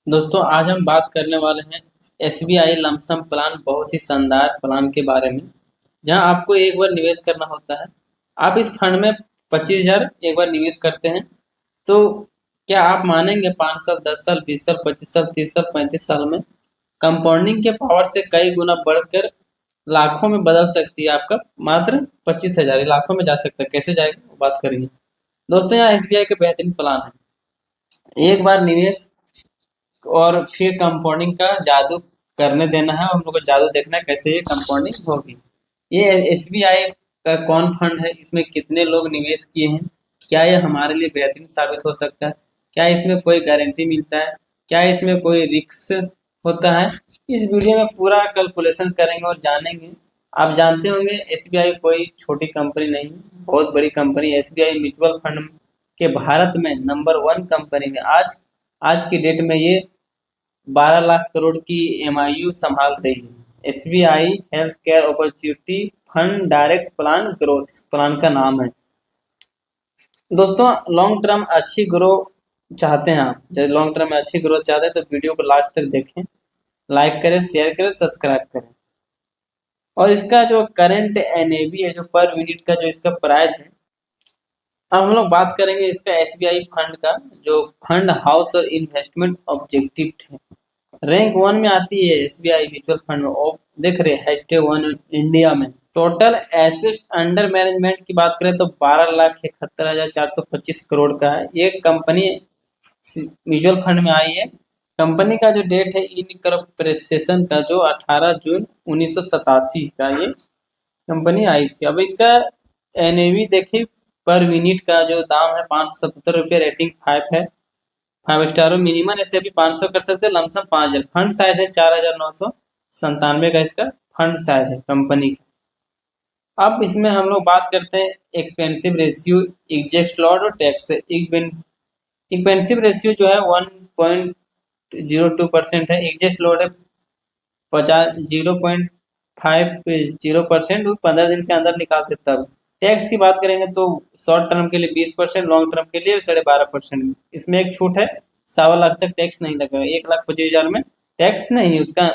दोस्तों आज हम बात करने वाले हैं एसबीआई लमसम प्लान, बहुत ही शानदार प्लान के बारे में। जहां आपको एक बार निवेश करना होता है। आप इस फंड में 25,000 एक बार निवेश करते हैं तो क्या आप मानेंगे 5 साल, 10 साल, 20 साल, 25 साल, 30 साल, 35 साल में कंपाउंडिंग के पावर से कई गुना बढ़कर लाखों में बदल सकती है। आपका मात्र 25,000 लाखों में जा सकता है। कैसे जाएगा वो बात करेंगे। दोस्तों यहाँ एसबीआई के बेहतरीन प्लान है। एक बार निवेश और फिर कंपाउंडिंग का जादू करने देना है। हम लोग को जादू देखना है कैसे ये कंपाउंडिंग होगी। ये एसबीआई का कौन फंड है, इसमें कितने लोग निवेश किए हैं, क्या ये हमारे लिए बेहतरीन साबित हो सकता है, क्या इसमें कोई गारंटी मिलता है, क्या इसमें कोई रिस्क होता है। इस वीडियो में पूरा कैलकुलेशन करेंगे और जानेंगे। आप जानते होंगे एसबीआई कोई छोटी कंपनी नहीं, बहुत बड़ी कंपनी। एसबीआई म्यूचुअल फंड के भारत में नंबर 1 कंपनी में आज आज की डेट में ये 12 लाख करोड़ की एमआईयू संभाल रही है। SBI health care opportunity fund direct plan growth इस प्लान का नाम है। दोस्तों लॉन्ग टर्म अच्छी ग्रो चाहते हैं आप, जब लॉन्ग टर्म में अच्छी ग्रोथ चाहते हैं तो वीडियो को लास्ट तक देखें, लाइक करें, शेयर करें, सब्सक्राइब करें। और इसका जो करंट एनएवी है, जो पर यूनिट का जो इसका प्राइस है, अब हम लोग बात करेंगे इसका एसबीआई फंड का। जो फंड हाउस और इन्वेस्टमेंट ऑब्जेक्टिव है, रैंक 1 में आती है एसबीआई म्यूचुअल फंड में। और देख रहे हैं #1 इंडिया में। टोटल एसेट अंडर मैनेजमेंट की बात करें तो 12,71,425 करोड़ का है। ये कंपनी म्यूचुअल फंड में आई है। कंपनी का जो डेट है इनकॉर्पोरेशन का, जो 18 जून 1987 का ये कंपनी आई थी। अब इसका एनएवी देखिए, पर यूनिट का जो दाम है 577 रुपये, रेटिंग 5 है, 5 स्टार। मिनिमम ऐसे भी 500 कर सकते हैं, लमसम 5,000। फंड साइज है 4,997 का इसका फंड साइज है कंपनी का। अब इसमें हम लोग बात करते हैं एक्सपेंसिव रेशियो, एग्जिट लॉट और टैक्स। एक्सपेंसिव रेशियो जो है 1.02% है। एग्जिट लॉट है 0.50%, वो 15 दिन के अंदर निकालते तब। टैक्स की बात करेंगे तो शॉर्ट टर्म के लिए 20%, लॉन्ग टर्म के लिए 12.5%। इसमें एक छूट है, 1.25 लाख तक टैक्स नहीं लगेगा। 1,25,000 में टैक्स नहीं, उसका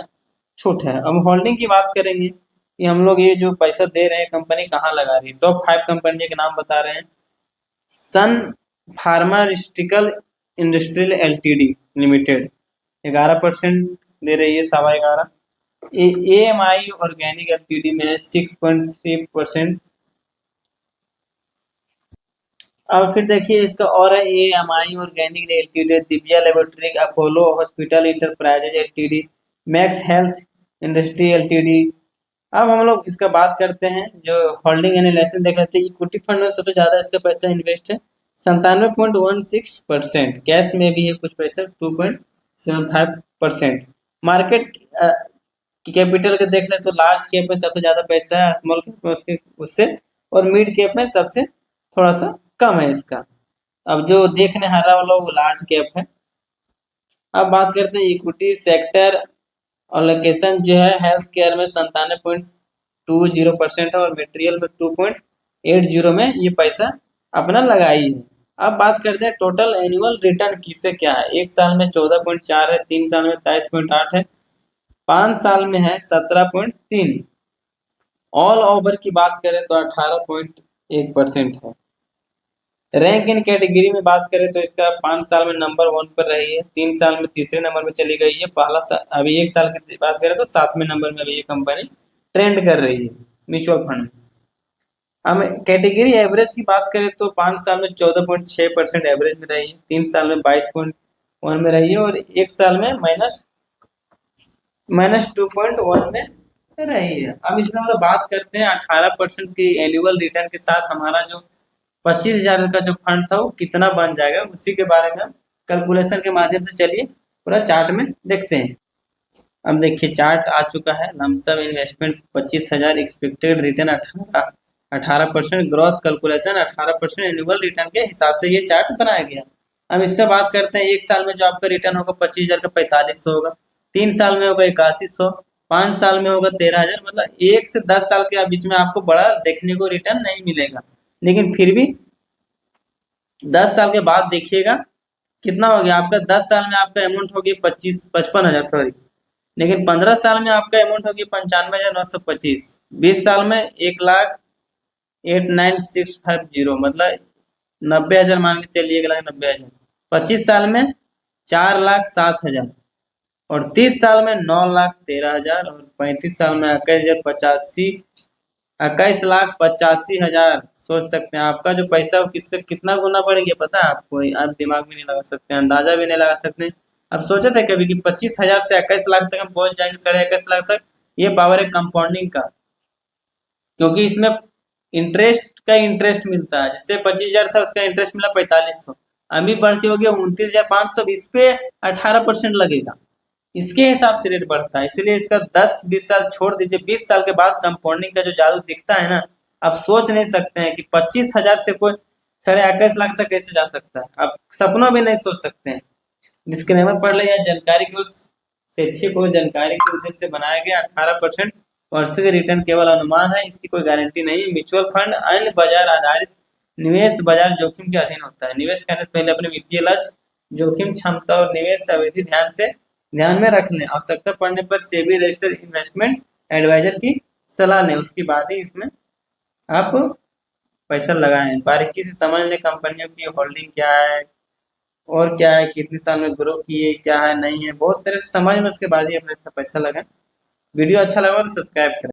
छूट है। अब होल्डिंग की बात करेंगे कि हम लोग ये जो पैसा दे रहे हैं कंपनी कहाँ लगा रही है। टॉप 5 कंपनी के नाम बता रहे हैं। सन फार्मास्यूटिकल इंडस्ट्रियल एलटीडी लिमिटेड 11% दे रही है, 11.25। एएमआई ऑर्गेनिक एलटीडी में है 6.3%। अब फिर देखिए इसका और है AMI organic LTD, Divya laboratory, Apollo hospital enterprises LTD, max health industry LTD. अब हम लोग इसका बात करते हैं, जो होल्डिंग एनालिसिस देख लेते हैं। इक्विटी फंड में सबसे ज्यादा इसका पैसा इन्वेस्ट है 97.16%। कैश में भी है कुछ पैसा 2.75%। मार्केट की कैपिटल के देख ले तो लार्ज कैप में सबसे ज्यादा पैसा है, स्मॉल कैप में उसके उससे, और मिड कैप में सबसे थोड़ा सा कम है इसका। अब जो देखने हरा वाला वो लार्ज कैप है। अब बात करते हैं इक्विटी सेक्टर अलोकेशन, जो है हेल्थ केयर में 97.20% है, और मटेरियल में 2.80 में ये पैसा अपना लगाई है। अब बात करते हैं टोटल एनुअल रिटर्न किसे क्या है। 1 साल में 14.4 है, 3 साल में 23.8 है, 5 साल में है 17.3। ऑल ओवर की बात करें तो 18.1% है। रैंक इन कैटेगरी में बात करें तो इसका 5 साल में नंबर 1 पर रही है, 3 साल में तीसरे नंबर में चली गई है, पहला अभी 1 साल की बात करें तो 7वें नंबर में अभी ये कंपनी ट्रेंड कर रही है म्यूचुअल फंड में। हम कैटेगरी एवरेज की बात करें तो 5 साल में 14.6% एवरेज में रही है, 3 साल में 22.1 में रही है, और 1 साल में -2.1 में रही है। अब इसमें हम लोग बात करते हैं 18% की एनुअल रिटर्न के साथ हमारा जो 25,000 का जो फंड था वो कितना बन जाएगा, उसी के बारे में हम कैलकुलेशन के माध्यम से चलिए पूरा चार्ट में देखते हैं। अब देखिए चार्ट आ चुका है। Lump sum investment 25,000, expected return 18%, growth calculation 18% annual return के हिसाब से ये चार्ट बनाया गया। अब इससे बात करते हैं 1 साल में जो आपका रिटर्न होगा 25,000 का 4500 होगा, 3 साल में होगा 8100, 5 साल में होगा 13,000। मतलब 1 से 10 साल के बीच में आपको बड़ा देखने को रिटर्न नहीं मिलेगा, लेकिन फिर भी 10 साल के बाद देखिएगा कितना हो गया आपका? 10 साल में आपका अमाउंट होगी 55,000, सॉरी। लेकिन 15 साल में आपका अमाउंट होगी 95,925। 20 साल में 1,08,9,650, मतलब 90,000 मान के चलिए, 1,90,000। 25 साल में 4,07,000, और 30 साल में 9,13,000, और 35 साल में 21,85,000। सोच सकते हैं आपका जो पैसा वो किसका कितना गुना बढ़ गया, पता है आपको? आप दिमाग में नहीं लगा सकते, अंदाजा भी नहीं लगा सकते। अब सोचे थे कभी कि 25,000 से 21 लाख तक हम पहुंच जाएंगे, 21,5 लाख तक? ये पावर है कंपाउंडिंग का, क्योंकि इसमें इंटरेस्ट मिलता है। जिससे 25,000 था उसका इंटरेस्ट मिला 4,500, अभी बढ़ के हो गया 29,500। इस पे 18% लगेगा, इसके हिसाब से रेट बढ़ता है। इसलिए इसका 10-20 साल छोड़ दीजिए, 20 साल के बाद कंपाउंडिंग का जो जादू दिखता है ना, आप सोच नहीं सकते हैं कि 25,000 से कोई 21,5 लाख तक कैसे जा सकता है, आप सपनों में नहीं सोच सकते हैं। डिस्क्लेमर पढ़ ले, यह जानकारी केवल शैक्षिक और जानकारी के उद्देश्य से बनाया गया। 18% वार्षिक रिटर्न केवल अनुमान है, इसकी कोई गारंटी नहीं है। म्यूचुअल फंड अन्य बाजार आधारित निवेश बाजार जोखिम के अधीन होता है। निवेश करने से पहले अपने वित्तीय लक्ष्य, जोखिम क्षमता और निवेश अवधि ध्यान में रख लें। आवश्यकता पड़ने पर सेबी रजिस्टर्ड इन्वेस्टमेंट एडवाइजर की सलाह लें, उसके बाद ही इसमें आप पैसा लगाएं। बारीकी से समझ लें कंपनियों की होल्डिंग क्या है, और क्या है, कितने साल में ग्रो की है, क्या है नहीं है, बहुत तरह से समझ में, उसके बाद ही अपने पैसा लगाएं। वीडियो अच्छा लगा तो सब्सक्राइब करें।